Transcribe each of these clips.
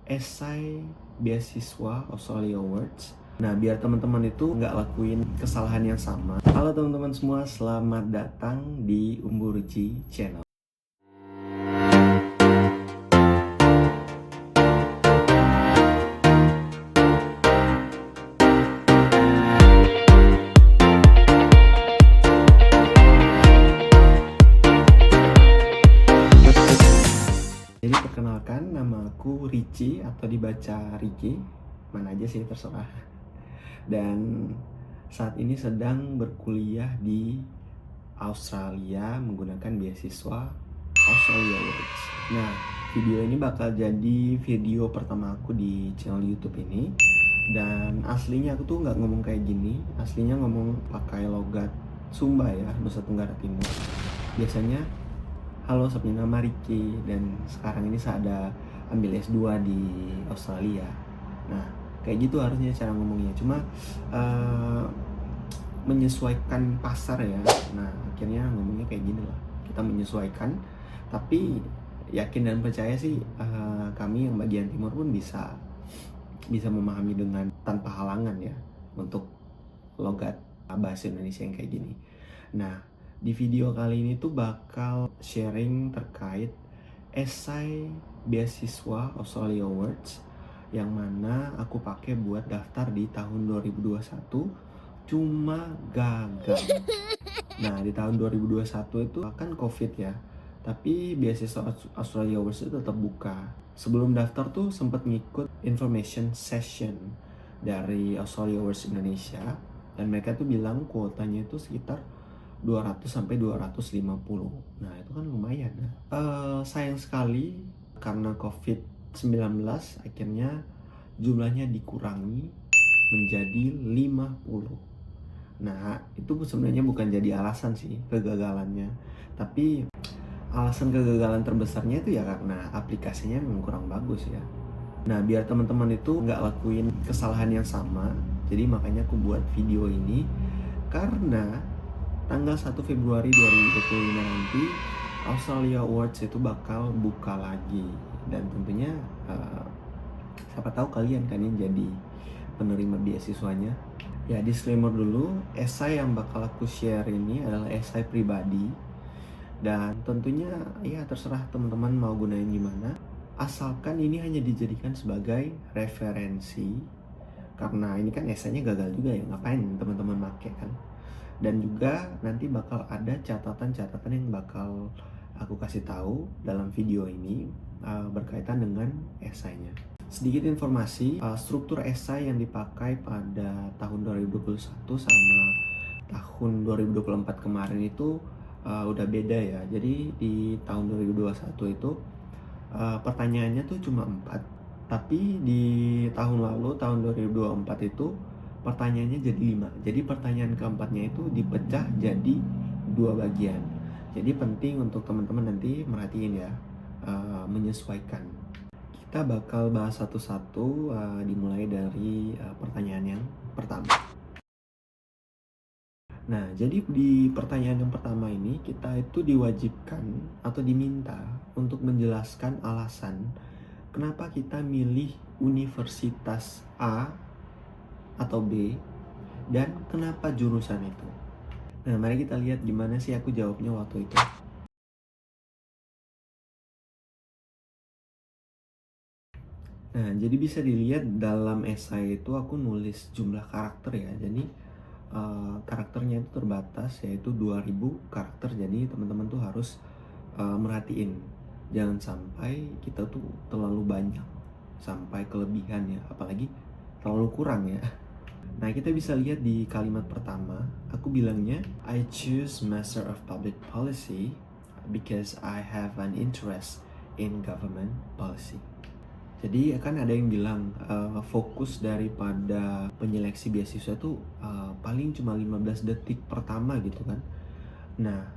esai beasiswa Australia Awards. Nah, biar teman-teman itu nggak lakuin kesalahan yang sama. Halo teman-teman semua, selamat datang di Umburuji Channel. Jadi perkenalkan, nama aku Rici atau dibaca Ricky, mana aja sih terserah. Dan saat ini sedang berkuliah di Australia menggunakan beasiswa Australia Awards. Nah, video ini bakal jadi video pertama aku di channel YouTube ini. Dan aslinya aku tuh nggak ngomong kayak gini, aslinya ngomong pakai logat Sumba ya, Nusa Tenggara Timur. Biasanya, halo, sebenarnya nama Ricky, dan sekarang ini saya ada ambil S2 di Australia. Nah, kayak gitu harusnya cara ngomongnya, cuma menyesuaikan pasar ya. Nah, akhirnya ngomongnya kayak gini lah, kita menyesuaikan. Tapi yakin dan percaya sih, kami yang bagian timur pun bisa memahami dengan tanpa halangan ya untuk logat bahasa Indonesia yang kayak gini. Nah, di video kali ini tuh bakal sharing terkait esai beasiswa Australia Awards yang mana aku pakai buat daftar di tahun 2021, cuma gagal. Nah, di tahun 2021 itu kan COVID ya, tapi beasiswa Australia Awards itu tetap buka. Sebelum daftar tuh sempat ngikut information session dari Australia Awards Indonesia, dan mereka tuh bilang kuotanya itu sekitar 200 sampai 250. Nah, itu kan lumayan ya. Sayang sekali karena COVID-19 akhirnya jumlahnya dikurangi menjadi 50. Nah, itu sebenarnya bukan jadi alasan sih kegagalannya, tapi alasan kegagalan terbesarnya itu ya karena aplikasinya memang kurang bagus ya. Nah, biar teman-teman itu nggak lakuin kesalahan yang sama, jadi makanya aku buat video ini. Karena tanggal 1 Februari 2025 nanti Australia Awards itu bakal buka lagi, dan tentunya siapa tahu kalian kan yang jadi penerima beasiswanya. Ya, disclaimer dulu, esai yang bakal aku share ini adalah esai pribadi, dan tentunya ya terserah teman-teman mau gunain gimana, asalkan ini hanya dijadikan sebagai referensi. Karena ini kan esainya gagal juga ya, ngapain teman-teman make kan. Dan juga nanti bakal ada catatan-catatan yang bakal aku kasih tahu dalam video ini berkaitan dengan esainya. Sedikit informasi, struktur esai yang dipakai pada tahun 2021 sama tahun 2024 kemarin itu udah beda ya. Jadi di tahun 2021 itu pertanyaannya tuh cuma 4, tapi di tahun lalu, tahun 2024 itu pertanyaannya jadi 5. Jadi pertanyaan keempatnya itu dipecah jadi 2 bagian. Jadi penting untuk teman-teman nanti merhatiin ya, menyesuaikan. Kita bakal bahas satu-satu, dimulai dari pertanyaan yang pertama. Nah, jadi di pertanyaan yang pertama ini kita itu diwajibkan atau diminta untuk menjelaskan alasan kenapa kita milih universitas A atau B, dan kenapa jurusan itu. Nah, mari kita lihat gimana sih aku jawabnya waktu itu. Nah, jadi bisa dilihat dalam esai itu aku nulis jumlah karakter ya. Jadi karakternya itu terbatas, yaitu 2000 karakter. Jadi teman-teman tuh harus merhatiin, jangan sampai kita tuh terlalu banyak sampai kelebihan ya, apalagi terlalu kurang ya. Nah, kita bisa lihat di kalimat pertama, aku bilangnya I choose Master of Public Policy because I have an interest in government policy. Jadi kan ada yang bilang fokus daripada penyeleksi beasiswa itu paling cuma 15 detik pertama gitu kan. Nah,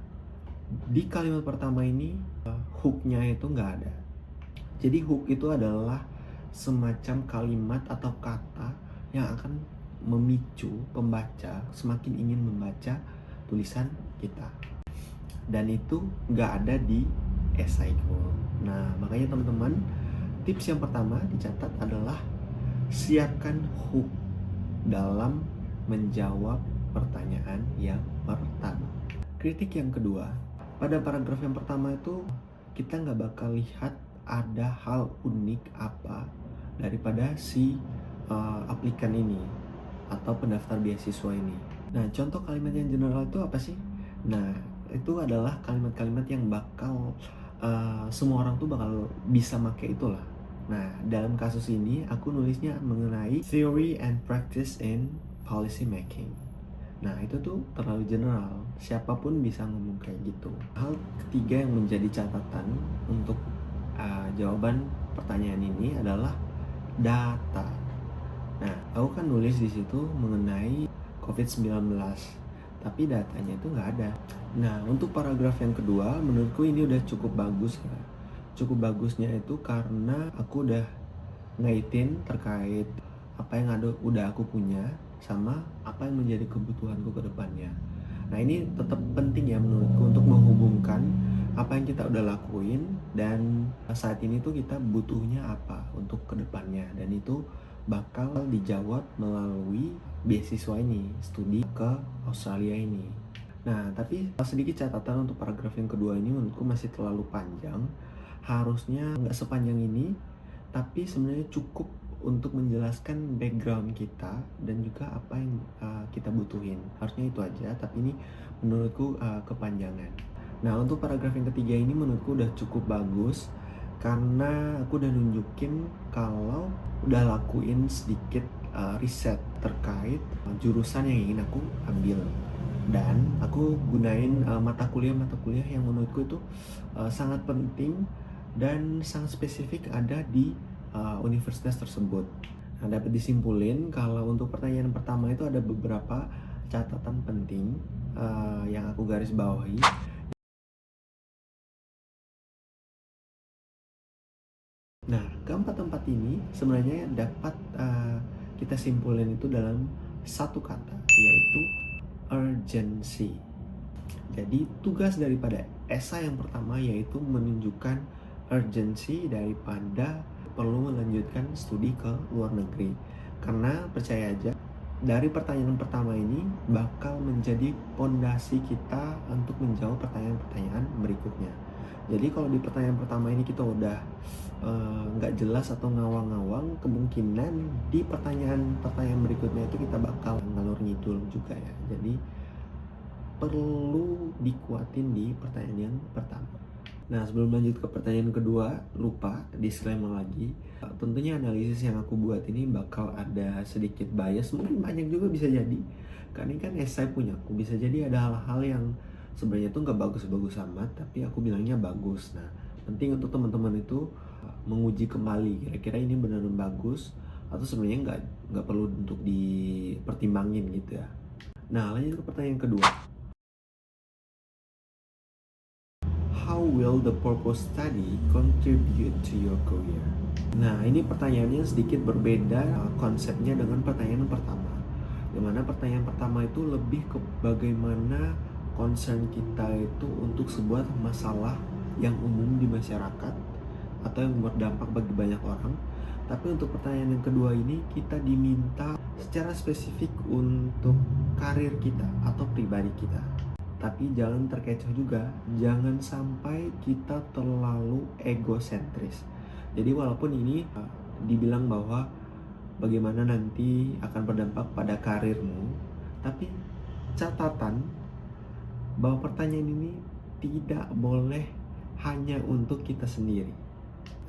di kalimat pertama ini hook-nya itu nggak ada. Jadi hook itu adalah semacam kalimat atau kata yang akan memicu pembaca semakin ingin membaca tulisan kita, dan itu nggak ada di esaiku. Nah, makanya teman-teman tips yang pertama dicatat adalah siapkan hook dalam menjawab pertanyaan yang pertama. Kritik yang kedua, pada paragraf yang pertama itu kita nggak bakal lihat ada hal unik apa daripada si aplikan ini atau pendaftar beasiswa ini. Nah, contoh kalimat yang general itu apa sih? Nah, itu adalah kalimat-kalimat yang bakal semua orang tuh bakal bisa make itulah. Nah, dalam kasus ini aku nulisnya mengenai theory and practice in policy making. Nah, itu tuh terlalu general. Siapapun bisa ngomong kayak gitu. Hal ketiga yang menjadi catatan untuk jawaban pertanyaan ini adalah data. Nah, aku kan nulis di situ mengenai COVID-19, tapi datanya itu nggak ada. Nah, untuk paragraf yang kedua, menurutku ini udah cukup bagus ya. Cukup bagusnya itu karena aku udah ngaitin terkait apa yang udah aku punya sama apa yang menjadi kebutuhanku ke depannya. Nah, ini tetap penting ya menurutku untuk menghubungkan apa yang kita udah lakuin dan saat ini tuh kita butuhnya apa untuk ke depannya, dan itu bakal dijawab melalui beasiswa ini, studi ke Australia ini. Nah, tapi sedikit catatan untuk paragraf yang kedua ini menurutku masih terlalu panjang. Harusnya nggak sepanjang ini, tapi sebenarnya cukup untuk menjelaskan background kita dan juga apa yang kita butuhin. Harusnya itu aja, tapi ini menurutku kepanjangan. Nah, untuk paragraf yang ketiga ini menurutku udah cukup bagus karena aku udah nunjukin kalau udah lakuin sedikit riset terkait jurusan yang ingin aku ambil, dan aku gunain mata kuliah yang menurutku itu sangat penting dan sangat spesifik ada di universitas tersebut. Nah, dapat disimpulin kalau untuk pertanyaan pertama itu ada beberapa catatan penting yang aku garis bawahi. Nah, keempat-empat ini sebenarnya dapat kita simpulin itu dalam satu kata, yaitu urgency. Jadi tugas daripada esai yang pertama yaitu menunjukkan urgency daripada perlu melanjutkan studi ke luar negeri. Karena percaya aja, dari pertanyaan pertama ini bakal menjadi pondasi kita untuk menjawab pertanyaan-pertanyaan berikutnya. Jadi kalau di pertanyaan pertama ini kita udah nggak jelas atau ngawang-ngawang, kemungkinan di pertanyaan-pertanyaan berikutnya itu kita bakal ngalor ngidul juga ya. Jadi perlu dikuatin di pertanyaan yang pertama. Nah, sebelum lanjut ke pertanyaan kedua, lupa disclaimer lagi. Tentunya analisis yang aku buat ini bakal ada sedikit bias, mungkin banyak juga bisa jadi. Karena ini kan esai punya aku, bisa jadi ada hal-hal yang sebenarnya tuh nggak bagus-bagus amat, tapi aku bilangnya bagus. Nah, penting untuk teman-teman itu menguji kembali, kira-kira ini benar-benar bagus atau sebenarnya nggak perlu untuk dipertimbangin gitu ya. Nah, lanjut ke pertanyaan kedua. How will the purpose study contribute to your career? Nah, ini pertanyaannya sedikit berbeda konsepnya dengan pertanyaan pertama. Dimana pertanyaan pertama itu lebih ke bagaimana concern kita itu untuk sebuah masalah yang umum di masyarakat atau yang berdampak bagi banyak orang. Tapi untuk pertanyaan yang kedua ini kita diminta secara spesifik untuk karir kita atau pribadi kita. Tapi jangan terkecoh juga, jangan sampai kita terlalu egosentris. Jadi walaupun ini dibilang bahwa bagaimana nanti akan berdampak pada karirmu, tapi catatan bahwa pertanyaan ini tidak boleh hanya untuk kita sendiri.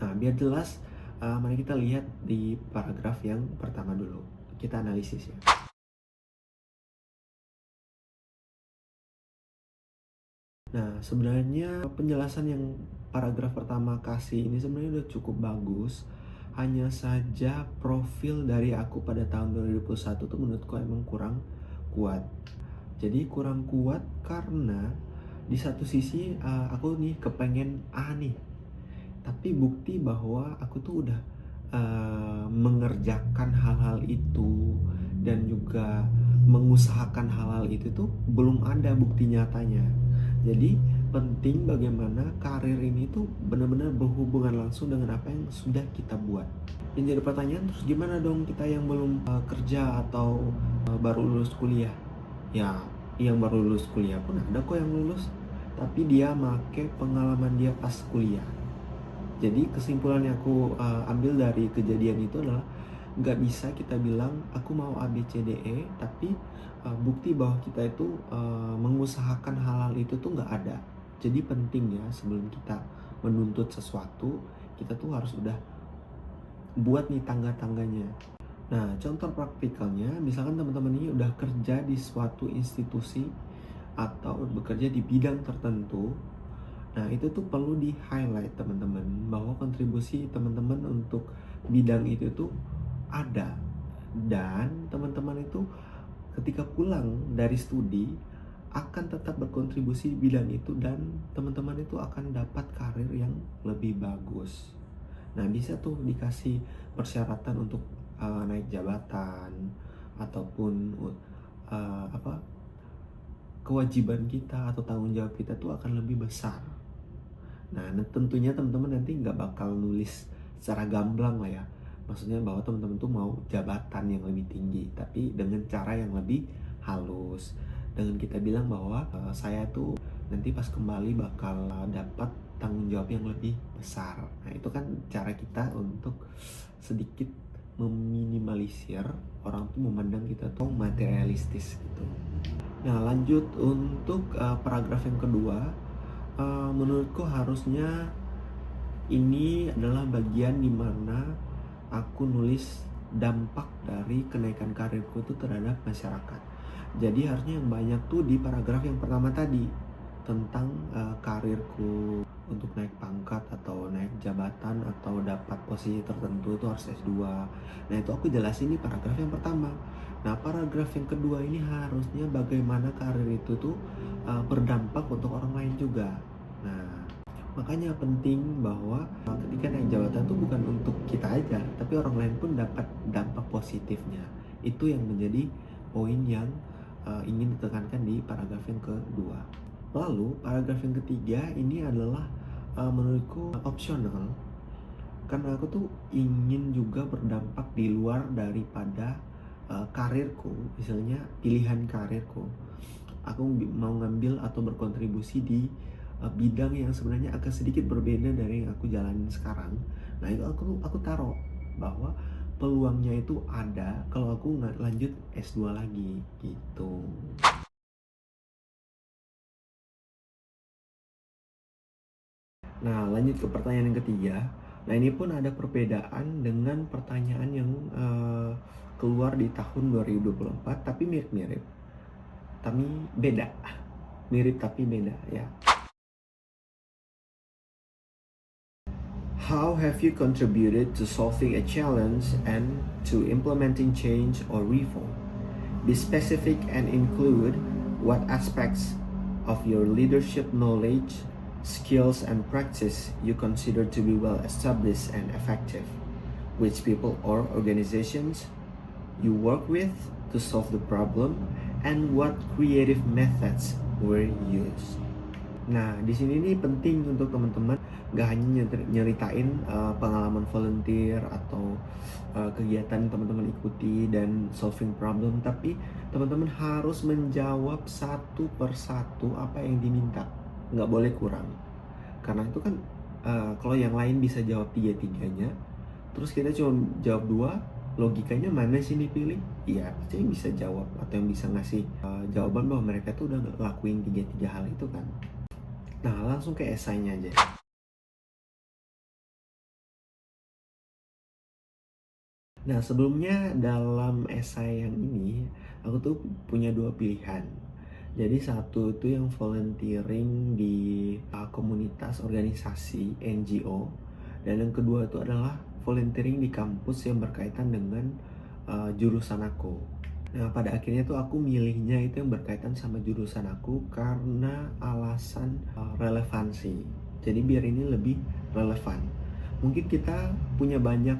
Nah, biar jelas, mari kita lihat di paragraf yang pertama dulu. Kita analisis ya. Nah, sebenarnya penjelasan yang paragraf pertama kasih ini sebenarnya udah cukup bagus. Hanya saja profil dari aku pada tahun 2021 tuh menurutku emang kurang kuat. Jadi kurang kuat karena di satu sisi aku nih kepengen A nih, tapi bukti bahwa aku tuh udah mengerjakan hal-hal itu dan juga mengusahakan hal-hal itu tuh belum ada bukti nyatanya. Jadi penting bagaimana karir ini tuh benar-benar berhubungan langsung dengan apa yang sudah kita buat. Yang jadi pertanyaan, terus gimana dong kita yang belum kerja atau baru lulus kuliah? Ya, yang baru lulus kuliah pun ada kok yang lulus, tapi dia make pengalaman dia pas kuliah. Jadi kesimpulan yang aku ambil dari kejadian itu adalah nggak bisa kita bilang aku mau A B C D E, tapi bukti bahwa kita itu mengusahakan hal-hal itu tuh nggak ada. Jadi penting ya, sebelum kita menuntut sesuatu, kita tuh harus udah buat nih tangga-tangganya. Nah, contoh praktikalnya, misalkan teman-teman ini udah kerja di suatu institusi atau bekerja di bidang tertentu. Nah, itu tuh perlu di-highlight teman-teman, bahwa kontribusi teman-teman untuk bidang itu tuh ada. Dan teman-teman itu ketika pulang dari studi akan tetap berkontribusi di bidang itu, dan teman-teman itu akan dapat karir yang lebih bagus. Nah, bisa tuh dikasih persyaratan untuk naik jabatan ataupun kewajiban kita atau tanggung jawab kita tuh akan lebih besar. Nah, tentunya teman-teman nanti nggak bakal nulis secara gamblang lah ya. Maksudnya bahwa teman-teman tuh mau jabatan yang lebih tinggi, tapi dengan cara yang lebih halus. Dengan kita bilang bahwa saya tuh nanti pas kembali bakal dapat tanggung jawab yang lebih besar. Nah, itu kan cara kita untuk sedikit meminimalisir orang tuh memandang kita tuh materialistis gitu. Nah, lanjut untuk paragraf yang kedua. Menurutku harusnya ini adalah bagian dimana aku nulis dampak dari kenaikan karirku itu terhadap masyarakat. Jadi harusnya yang banyak tuh di paragraf yang pertama tadi, tentang karirku untuk naik pangkat atau naik jabatan atau dapat posisi tertentu itu harus S2. Nah, itu aku jelasin di paragraf yang pertama. Nah, paragraf yang kedua ini harusnya bagaimana karir itu tuh berdampak untuk orang lain juga. Nah, makanya penting bahwa ketika naik jabatan tuh bukan untuk kita aja, tapi orang lain pun dapat dampak positifnya. Itu yang menjadi poin yang ingin ditekankan di paragraf yang kedua. Lalu paragraf yang ketiga ini adalah menurutku opsional, karena aku tuh ingin juga berdampak di luar daripada karirku. Misalnya pilihan karirku, aku mau ngambil atau berkontribusi di bidang yang sebenarnya agak sedikit berbeda dari yang aku jalanin sekarang. Nah, itu aku taruh bahwa peluangnya itu ada kalau aku nggak lanjut S2 lagi gitu. Nah, lanjut ke pertanyaan yang ketiga. Nah, ini pun ada perbedaan dengan pertanyaan yang keluar di tahun 2024, tapi mirip-mirip. Tapi beda. Mirip tapi beda ya. How have you contributed to solving a challenge and to implementing change or reform? Be specific and include what aspects of your leadership knowledge, skills, and practice you consider to be well established and effective. Which people or organizations you work with to solve the problem, and what creative methods were used. Nah, di sini nih penting untuk teman-teman gak hanya nyeritain pengalaman volunteer atau kegiatan teman-teman ikuti dan solving problem, tapi teman-teman harus menjawab satu persatu apa yang diminta, nggak boleh kurang. Karena itu kan kalau yang lain bisa jawab tiga-tiganya, terus kita cuma jawab dua, logikanya mana sih dipilih? Iya, pasti yang bisa jawab atau yang bisa ngasih jawaban bahwa mereka tuh udah ngelakuin tiga hal itu kan. Nah, langsung ke esainya aja. Nah, sebelumnya dalam esai yang ini, aku tuh punya dua pilihan. Jadi satu itu yang volunteering di komunitas organisasi NGO, dan yang kedua itu adalah volunteering di kampus yang berkaitan dengan jurusan aku. Nah, pada akhirnya tuh aku milihnya itu yang berkaitan sama jurusan aku karena alasan relevansi. Jadi biar ini lebih relevan. Mungkin kita punya banyak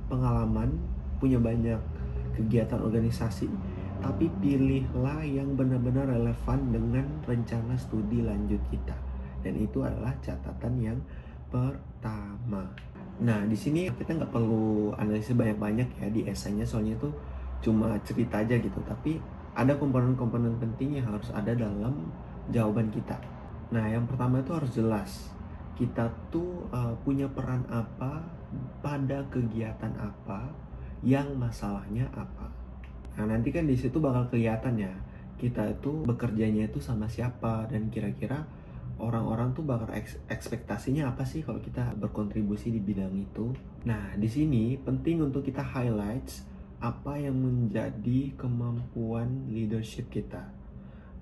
pengalaman, punya banyak kegiatan organisasi, tapi pilihlah yang benar-benar relevan dengan rencana studi lanjut kita. Dan itu adalah catatan yang pertama. Nah, di sini kita nggak perlu analisis banyak-banyak ya di esainya, soalnya itu cuma cerita aja gitu. Tapi ada komponen-komponen penting yang harus ada dalam jawaban kita. Nah, yang pertama itu harus jelas. Kita tuh punya peran apa pada kegiatan apa, yang masalahnya apa. Nah, nanti kan di situ bakal kelihatan ya, kita itu bekerjanya itu sama siapa, dan kira-kira orang-orang tuh bakal ekspektasinya apa sih kalau kita berkontribusi di bidang itu. Nah, di sini penting untuk kita highlights apa yang menjadi kemampuan leadership kita.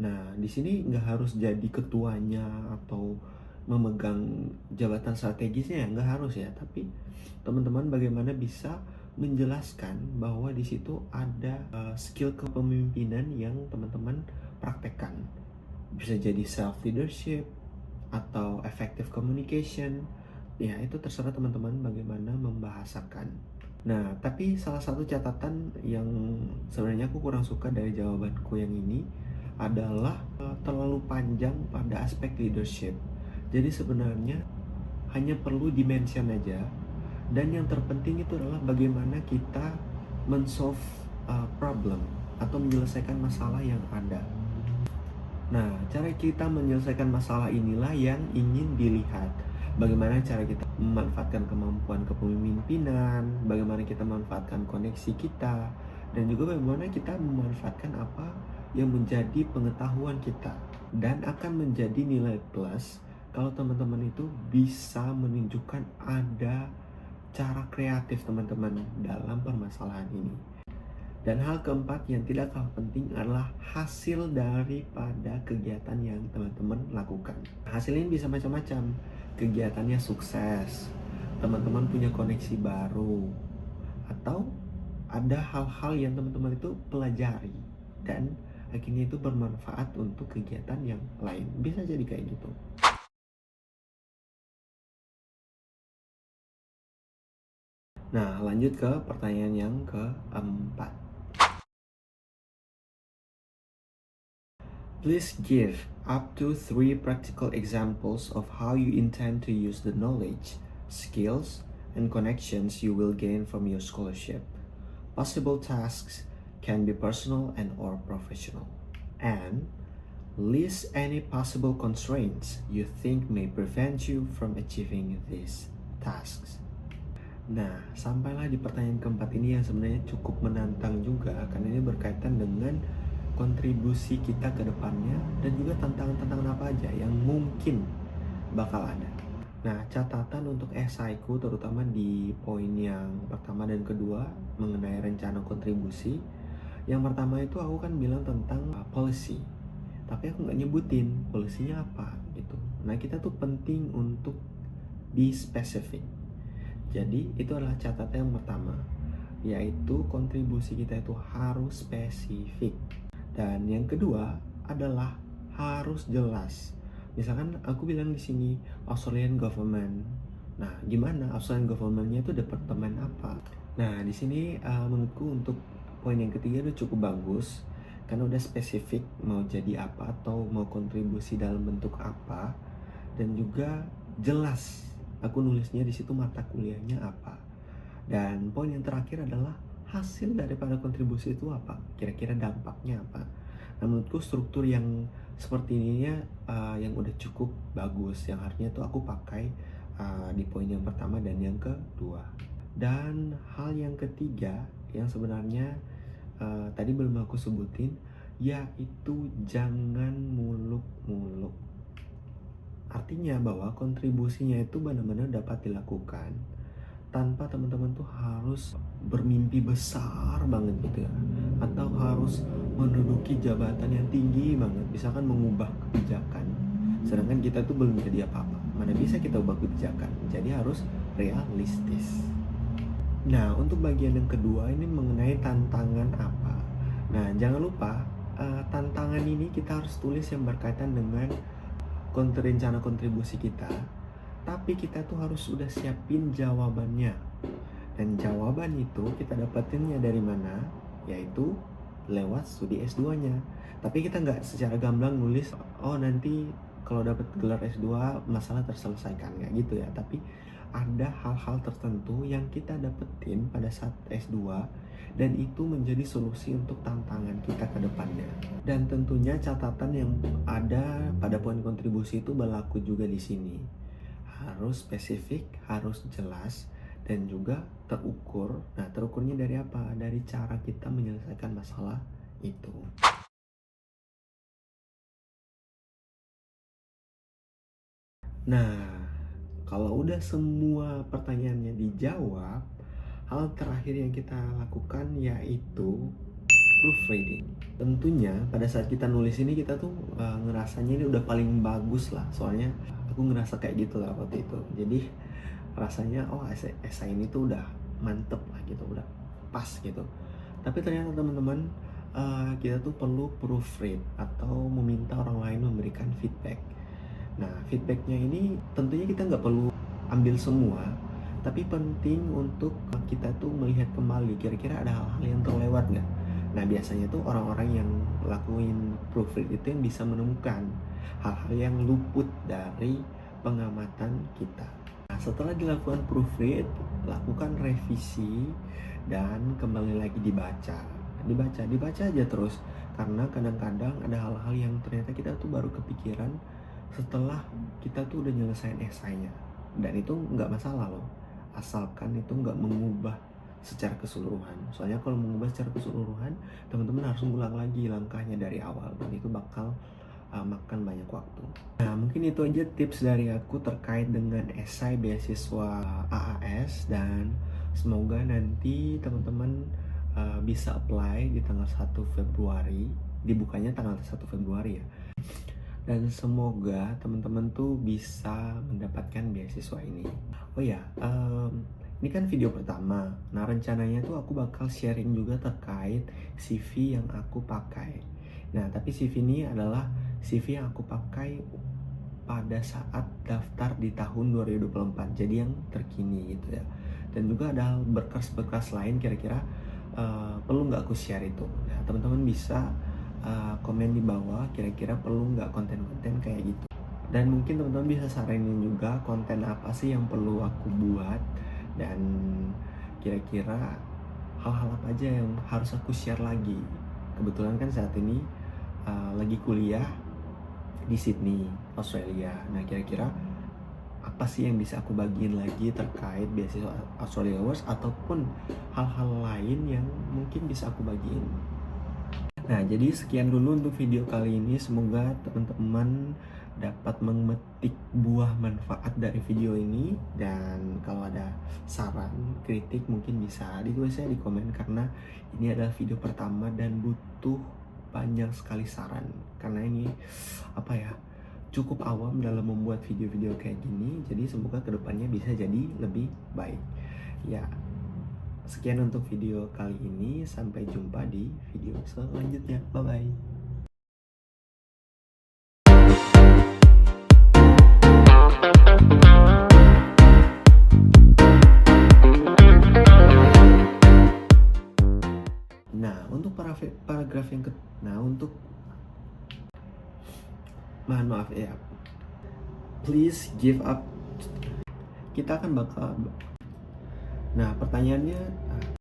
Nah, di sini nggak harus jadi ketuanya atau memegang jabatan strategisnya ya, nggak harus ya. Tapi teman-teman bagaimana bisa menjelaskan bahwa di situ ada skill kepemimpinan yang teman-teman praktekkan. Bisa jadi self leadership atau effective communication. Ya, itu terserah teman-teman bagaimana membahasakan. Nah, tapi salah satu catatan yang sebenarnya aku kurang suka dari jawabanku yang ini adalah terlalu panjang pada aspek leadership. Jadi sebenarnya hanya perlu dimention aja, dan yang terpenting itu adalah bagaimana kita men-solve problem atau menyelesaikan masalah yang ada. Nah, cara kita menyelesaikan masalah inilah yang ingin dilihat. Bagaimana cara kita memanfaatkan kemampuan kepemimpinan, bagaimana kita memanfaatkan koneksi kita, dan juga bagaimana kita memanfaatkan apa yang menjadi pengetahuan kita. Dan akan menjadi nilai plus kalau teman-teman itu bisa menunjukkan ada cara kreatif teman-teman dalam permasalahan ini. Dan hal keempat yang tidak kalah penting adalah hasil daripada kegiatan yang teman-teman lakukan. Hasil ini bisa macam-macam. Kegiatannya sukses, teman-teman punya koneksi baru, atau ada hal-hal yang teman-teman itu pelajari dan akhirnya itu bermanfaat untuk kegiatan yang lain. Bisa jadi kayak gitu. Nah, lanjut ke pertanyaan yang keempat. Please give up to 3 practical examples of how you intend to use the knowledge, skills, and connections you will gain from your scholarship. Possible tasks can be personal and or professional. And list any possible constraints you think may prevent you from achieving these tasks. Nah, sampailah di pertanyaan keempat ini yang sebenarnya cukup menantang juga, karena ini berkaitan dengan kontribusi kita ke depannya dan juga tantangan-tantangan apa aja yang mungkin bakal ada. Nah, catatan untuk esaiku terutama di poin yang pertama dan kedua mengenai rencana kontribusi. Yang pertama itu aku kan bilang tentang policy, tapi aku nggak nyebutin polisinya apa gitu. Nah, kita tuh penting untuk be specific. Jadi itu adalah catatan yang pertama, yaitu kontribusi kita itu harus spesifik. Dan yang kedua adalah harus jelas. Misalkan aku bilang di sini Australian government. Nah, gimana Australian government-nya itu departemen apa? Nah, di sini menurutku untuk poin yang ketiga itu cukup bagus karena udah spesifik mau jadi apa atau mau kontribusi dalam bentuk apa, dan juga jelas. Aku nulisnya di situ mata kuliahnya apa. Dan poin yang terakhir adalah hasil daripada kontribusi itu apa, kira-kira dampaknya apa. Nah, menurutku struktur yang seperti ininya yang udah cukup bagus, yang harusnya tuh aku pakai di poin yang pertama dan yang kedua. Dan hal yang ketiga yang sebenarnya tadi belum aku sebutin, yaitu jangan muluk-muluk. Artinya bahwa kontribusinya itu benar-benar dapat dilakukan tanpa teman-teman tuh harus bermimpi besar banget gitu ya, atau harus menduduki jabatan yang tinggi banget, misalkan mengubah kebijakan, sedangkan kita tuh belum jadi apa-apa. Mana bisa kita ubah kebijakan? Jadi harus realistis. Nah, untuk bagian yang kedua ini mengenai tantangan apa. Nah, jangan lupa tantangan ini kita harus tulis yang berkaitan dengan rencana kontribusi kita. Tapi kita tuh harus sudah siapin jawabannya. Dan jawaban itu kita dapetinnya dari mana? Yaitu lewat studi S2-nya. Tapi kita nggak secara gamblang nulis, oh nanti kalau dapat gelar S2 masalah terselesaikan, kayak gitu ya. Tapi ada hal-hal tertentu yang kita dapetin pada saat S2 dan itu menjadi solusi untuk tantangan kita ke depannya. Dan tentunya catatan yang ada pada poin kontribusi itu berlaku juga di sini. Harus spesifik, harus jelas, dan juga terukur. Nah, terukurnya dari apa? Dari cara kita menyelesaikan masalah itu. Nah, kalau udah semua pertanyaannya dijawab, hal terakhir yang kita lakukan yaitu proofreading. Tentunya pada saat kita nulis ini kita tuh ngerasanya ini udah paling bagus lah. Soalnya aku ngerasa kayak gitu lah waktu itu. Jadi rasanya esai ini tuh udah mantep lah gitu, udah pas gitu. Tapi ternyata teman-teman, kita tuh perlu proofread atau meminta orang lain memberikan feedback. Nah, feedbacknya ini tentunya kita nggak perlu ambil semua, tapi penting untuk kita tuh melihat kembali kira-kira ada hal-hal yang terlewat nggak. Nah, biasanya tuh orang-orang yang lakuin proofread itu yang bisa menemukan hal-hal yang luput dari pengamatan kita. Nah, setelah dilakukan proofread, lakukan revisi dan kembali lagi dibaca aja terus, karena kadang-kadang ada hal-hal yang ternyata kita tuh baru kepikiran setelah kita tuh udah nyelesain esainya. Dan itu nggak masalah loh, asalkan itu nggak mengubah secara keseluruhan. Soalnya kalau mengubah secara keseluruhan, teman-teman harus ngulang lagi langkahnya dari awal, dan itu bakal makan banyak waktu. Nah, mungkin itu aja tips dari aku terkait dengan esai beasiswa AAS, dan semoga nanti teman-teman bisa apply di tanggal 1 Februari, dibukanya tanggal 1 Februari ya. Dan semoga teman-teman tuh bisa mendapatkan beasiswa ini. Oh ya, ini kan video pertama. Nah, rencananya tuh aku bakal sharing juga terkait CV yang aku pakai. Nah, tapi CV ini adalah CV yang aku pakai pada saat daftar di tahun 2024. Jadi yang terkini gitu ya. Dan juga ada berkas-berkas lain kira-kira perlu nggak aku share itu. Nah, teman-teman bisa komen di bawah kira-kira perlu nggak konten-konten kayak gitu. Dan mungkin teman-teman bisa saranin juga konten apa sih yang perlu aku buat, dan kira-kira hal-hal apa aja yang harus aku share lagi. Kebetulan kan saat ini lagi kuliah di Sydney, Australia. Nah, kira-kira apa sih yang bisa aku bagiin lagi terkait beasiswa Australia Awards, ataupun hal-hal lain yang mungkin bisa aku bagiin. Nah, jadi sekian dulu untuk video kali ini. Semoga teman-teman dapat memetik buah manfaat dari video ini. Dan kalau ada saran, kritik mungkin bisa ditulis di komen, karena ini adalah video pertama dan butuh banyak sekali saran. Karena ini cukup awam dalam membuat video-video kayak gini. Jadi semoga kedepannya bisa jadi lebih baik. Ya, sekian untuk video kali ini. Sampai jumpa di video selanjutnya. Bye-bye. Nah, untuk paragraf yang mohon maaf ya. Please give up. Kita akan bakal. Nah, pertanyaannya